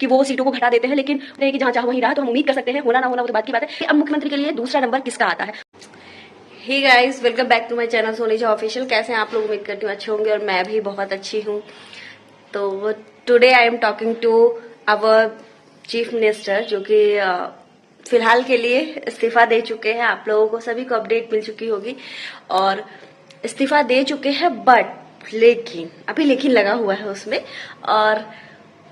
कि वो सीटों को घटा देते हैं, लेकिन कि जहां चाहो वहीं रहा, तो हम उम्मीद कर सकते हैं, होना ना होना वो तो बात की बात है। अब मुख्यमंत्री के लिए दूसरा नंबर किसका आता है। Hey guys, welcome back to my channel Sonija official. कैसे हैं आप लोग? उम्मीद करती हूँ अच्छे होंगे और मैं भी बहुत अच्छी हूँ। तो today I am talking to our chief minister, जो कि फिलहाल के लिए इस्तीफा दे चुके हैं। आप लोगों को सभी को अपडेट मिल चुकी होगी और इस्तीफा दे चुके हैं, बट लेकिन लगा हुआ है उसमें, और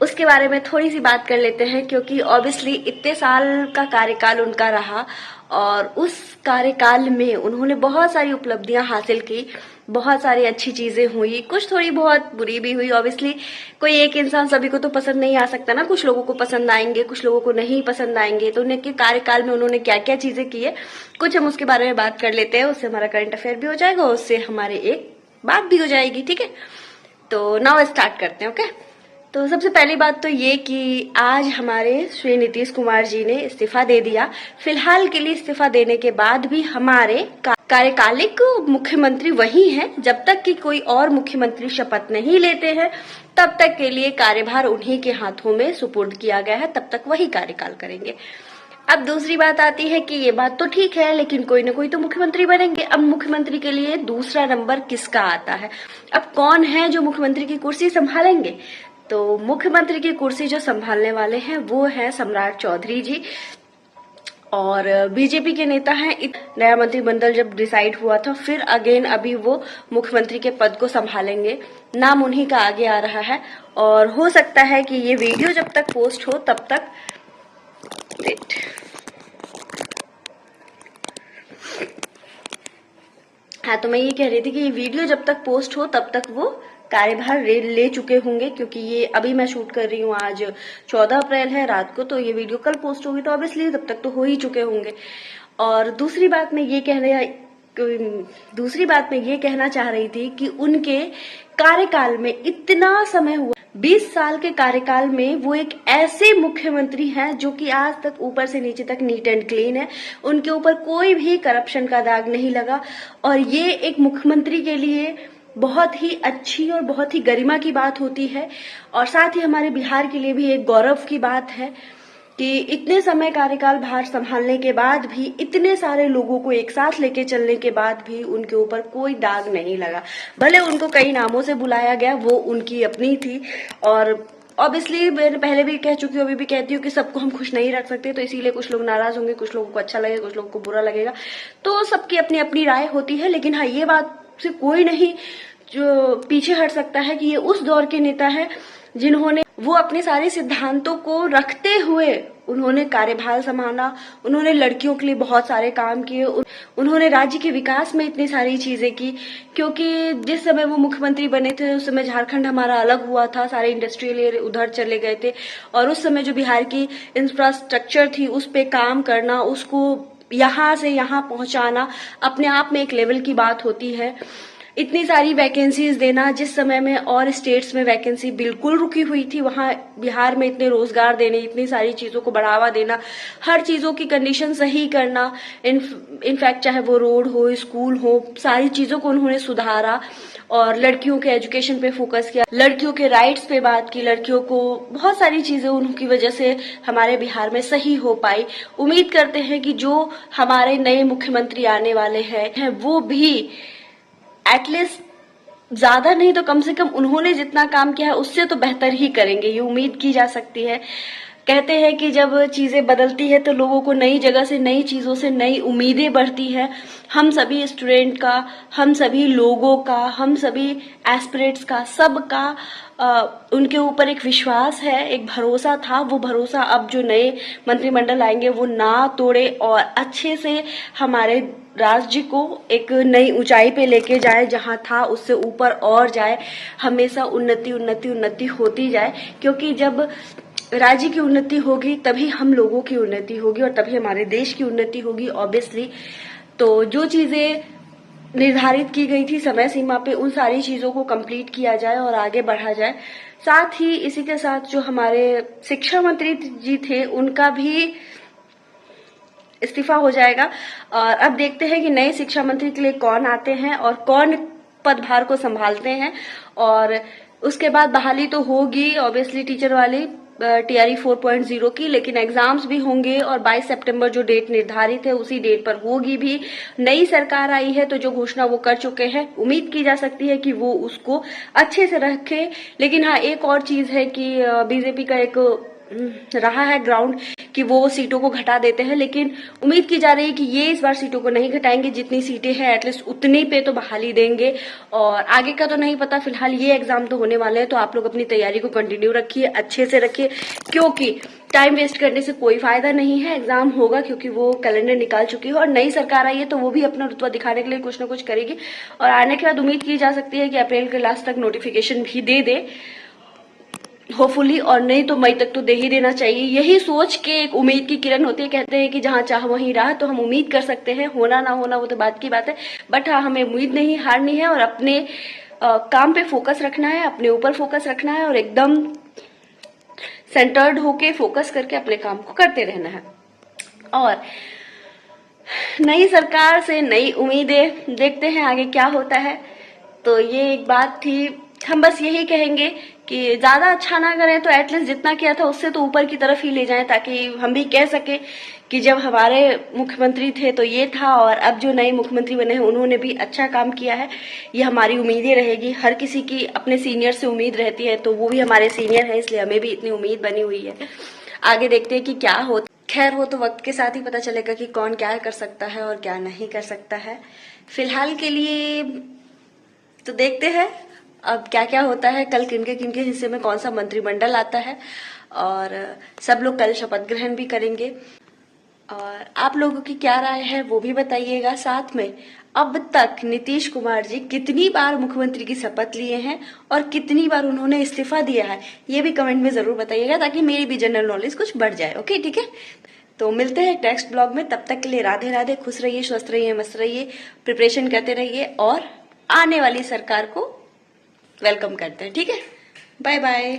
उसके बारे में थोड़ी सी बात कर लेते हैं, क्योंकि ऑब्वियसली इतने साल का कार्यकाल उनका रहा और उस कार्यकाल में उन्होंने बहुत सारी उपलब्धियां हासिल की, बहुत सारी अच्छी चीजें हुई, कुछ थोड़ी बहुत बुरी भी हुई। ऑब्वियसली कोई एक इंसान सभी को तो पसंद नहीं आ सकता ना, कुछ लोगों को पसंद आएंगे, कुछ लोगों को नहीं पसंद आएंगे। तो उनके कार्यकाल में उन्होंने क्या क्या चीजें की है, कुछ हम उसके बारे में बात कर लेते हैं। उससे हमारा करंट अफेयर भी हो जाएगा, उससे हमारे एक बात भी हो जाएगी, ठीक है। तो नाउ स्टार्ट करते हैं, ओके। तो सबसे पहली बात तो ये कि आज हमारे श्री नीतीश कुमार जी ने इस्तीफा दे दिया। फिलहाल के लिए इस्तीफा देने के बाद भी हमारे कार्यकालिक मुख्यमंत्री वही हैं। जब तक कि कोई और मुख्यमंत्री शपथ नहीं लेते हैं, तब तक के लिए कार्यभार उन्हीं के हाथों में सुपुर्द किया गया है, तब तक वही कार्यकाल करेंगे। अब दूसरी बात आती है कि ये बात तो ठीक है, लेकिन कोई ना कोई तो मुख्यमंत्री बनेंगे। अब मुख्यमंत्री के लिए दूसरा नंबर किसका आता है, अब कौन है जो मुख्यमंत्री की कुर्सी संभालेंगे। तो मुख्यमंत्री की कुर्सी जो संभालने वाले हैं वो है सम्राट चौधरी जी, और बीजेपी के नेता हैं। नया मंत्रिमंडल जब डिसाइड हुआ था, फिर अगेन अभी वो मुख्यमंत्री के पद को संभालेंगे। नाम उन्हीं का आगे आ रहा है, और हो सकता है कि ये वीडियो जब तक पोस्ट हो तब तक तो मैं ये कह रही थी कि ये वीडियो जब तक पोस्ट हो तब तक वो कार्यभार ले चुके होंगे, क्योंकि ये अभी मैं शूट कर रही हूँ, आज 14 अप्रैल है रात को, तो ये वीडियो कल पोस्ट होगी, तो ऑब्वियसली तब तक तो हो ही चुके होंगे। और दूसरी बात मैं ये कहना चाह रही थी कि उनके कार्यकाल में इतना समय हुआ, 20 साल के कार्यकाल में वो एक ऐसे मुख्यमंत्री हैं जो कि आज तक ऊपर से नीचे तक नीट एंड क्लीन है। उनके ऊपर कोई भी करप्शन का दाग नहीं लगा, और ये एक मुख्यमंत्री के लिए बहुत ही अच्छी और बहुत ही गरिमा की बात होती है। और साथ ही हमारे बिहार के लिए भी एक गौरव की बात है कि इतने समय कार्यकाल भार संभालने के बाद भी, इतने सारे लोगों को एक साथ लेके चलने के बाद भी उनके ऊपर कोई दाग नहीं लगा। भले उनको कई नामों से बुलाया गया, वो उनकी अपनी थी, और ऑब्वियसली मैंने पहले भी कह चुकी हूँ, अभी भी कहती हूँ कि सबको हम खुश नहीं रख सकते, तो इसीलिए कुछ लोग नाराज होंगे, कुछ लोगों को अच्छा लगेगा, कुछ लोगों को बुरा लगेगा, तो सबकी अपनी अपनी राय होती है। लेकिन हाँ, ये बात से कोई नहीं जो पीछे हट सकता है कि ये उस दौर के नेता है जिन्होंने वो अपने सारे सिद्धांतों को रखते हुए उन्होंने कार्यभार संभाला, उन्होंने लड़कियों के लिए बहुत सारे काम किए, उन्होंने राज्य के विकास में इतनी सारी चीजें की। क्योंकि जिस समय वो मुख्यमंत्री बने थे उस समय झारखंड हमारा अलग हुआ था, सारे इंडस्ट्रियल एरिया उधर चले गए थे, और उस समय जो बिहार की इंफ्रास्ट्रक्चर थी उस पे काम करना, उसको यहाँ से यहाँ पहुंचाना अपने आप में एक लेवल की बात होती है। इतनी सारी वैकेंसीज देना, जिस समय में और स्टेट्स में वैकेंसी बिल्कुल रुकी हुई थी, वहां बिहार में इतने रोजगार देने, इतनी सारी चीजों को बढ़ावा देना, हर चीजों की कंडीशन सही करना, इनफैक्ट चाहे वो रोड हो, स्कूल हो, सारी चीजों को उन्होंने सुधारा, और लड़कियों के एजुकेशन पे फोकस किया, लड़कियों के राइट्स पे बात की, लड़कियों को बहुत सारी चीजें उनकी वजह से हमारे बिहार में सही हो पाई। उम्मीद करते हैं कि जो हमारे नए मुख्यमंत्री आने वाले हैं वो भी एटलीस्ट ज्यादा नहीं तो कम से कम उन्होंने जितना काम किया है उससे तो बेहतर ही करेंगे, ये उम्मीद की जा सकती है। कहते हैं कि जब चीजें बदलती है तो लोगों को नई जगह से, नई चीजों से नई उम्मीदें बढ़ती है। हम सभी स्टूडेंट का, हम सभी लोगों का, हम सभी एस्पिरेट्स का, सबका उनके ऊपर एक विश्वास है, एक भरोसा था। वो भरोसा अब जो नए मंत्रिमंडल आएंगे वो ना तोड़े और अच्छे से हमारे राज्य को एक नई ऊंचाई पे लेके जाए, जहां था उससे ऊपर और जाए, हमेशा उन्नति उन्नति उन्नति होती जाए। क्योंकि जब राज्य की उन्नति होगी तभी हम लोगों की उन्नति होगी और तभी हमारे देश की उन्नति होगी ऑब्वियसली। तो जो चीजें निर्धारित की गई थी समय सीमा पे, उन सारी चीजों को कंप्लीट किया जाए और आगे बढ़ा जाए। साथ ही इसी के साथ जो हमारे शिक्षा मंत्री जी थे उनका भी इस्तीफा हो जाएगा, और अब देखते हैं कि नए शिक्षा मंत्री के लिए कौन आते हैं और कौन पदभार को संभालते हैं। और उसके बाद बहाली तो होगी ऑब्वियसली टीचर वाली, टीआरई 4.0 की, लेकिन एग्जाम्स भी होंगे और 22 सितंबर जो डेट निर्धारित है उसी डेट पर होगी भी। नई सरकार आई है तो जो घोषणा वो कर चुके हैं, उम्मीद की जा सकती है कि वो उसको अच्छे से रखे। लेकिन हाँ, एक और चीज है कि बीजेपी का एक रहा है ग्राउंड कि वो सीटों को घटा देते हैं, लेकिन उम्मीद की जा रही है कि ये इस बार सीटों को नहीं घटाएंगे, जितनी सीटें हैं एटलीस्ट उतनी पे तो बहाली देंगे। और आगे का तो नहीं पता, फिलहाल ये एग्जाम तो होने वाले हैं, तो आप लोग अपनी तैयारी को कंटिन्यू रखिए, अच्छे से रखिए, क्योंकि टाइम वेस्ट करने से कोई फायदा नहीं है। एग्जाम होगा क्योंकि वो कैलेंडर निकाल चुकी है और नई सरकार आई है तो वो भी अपना रुतबा दिखाने के लिए कुछ ना कुछ करेगी। और आने के बाद उम्मीद की जा सकती है कि अप्रैल के लास्ट तक नोटिफिकेशन भी दे दे होपफुली, और नहीं तो मई तक तो दे ही देना चाहिए। यही सोच के एक उम्मीद की किरण होती है, कहते हैं कि जहां चाह वहीं राह, तो हम उम्मीद कर सकते हैं, होना ना होना वो तो बात की बात है, बट हाँ, हमें उम्मीद नहीं हारनी है और अपने काम पे फोकस रखना है, अपने ऊपर फोकस रखना है और एकदम सेंटर्ड होके फोकस करके अपने काम को करते रहना है। और नई सरकार से नई उम्मीदें, देखते हैं आगे क्या होता है। तो ये एक बात थी, हम बस यही कहेंगे कि ज्यादा अच्छा ना करें तो एटलीस्ट जितना किया था उससे तो ऊपर की तरफ ही ले जाएं, ताकि हम भी कह सके कि जब हमारे मुख्यमंत्री थे तो ये था और अब जो नए मुख्यमंत्री बने हैं उन्होंने भी अच्छा काम किया है। ये हमारी उम्मीदें रहेगी, हर किसी की अपने सीनियर से उम्मीद रहती है, तो वो भी हमारे सीनियर है, इसलिए हमें भी इतनी उम्मीद बनी हुई है। आगे देखते हैं कि क्या होता। खैर, वो तो वक्त के साथ ही पता चलेगा कि कौन क्या कर सकता है और क्या नहीं कर सकता है। फिलहाल के लिए तो देखते हैं अब क्या क्या होता है, कल किनके हिस्से में कौन सा मंत्रिमंडल आता है, और सब लोग कल शपथ ग्रहण भी करेंगे। और आप लोगों की क्या राय है वो भी बताइएगा। साथ में अब तक नीतीश कुमार जी कितनी बार मुख्यमंत्री की शपथ लिए हैं और कितनी बार उन्होंने इस्तीफा दिया है, ये भी कमेंट में जरूर बताइएगा, ताकि मेरी भी जनरल नॉलेज कुछ बढ़ जाए। ओके, ठीक है, तो मिलते हैं नेक्स्ट ब्लॉग में। तब तक के लिए राधे राधे, खुश रहिए, स्वस्थ रहिए, मस्त रहिए, प्रिपरेशन करते रहिए और आने वाली सरकार को वेलकम करते हैं। ठीक है, बाय बाय।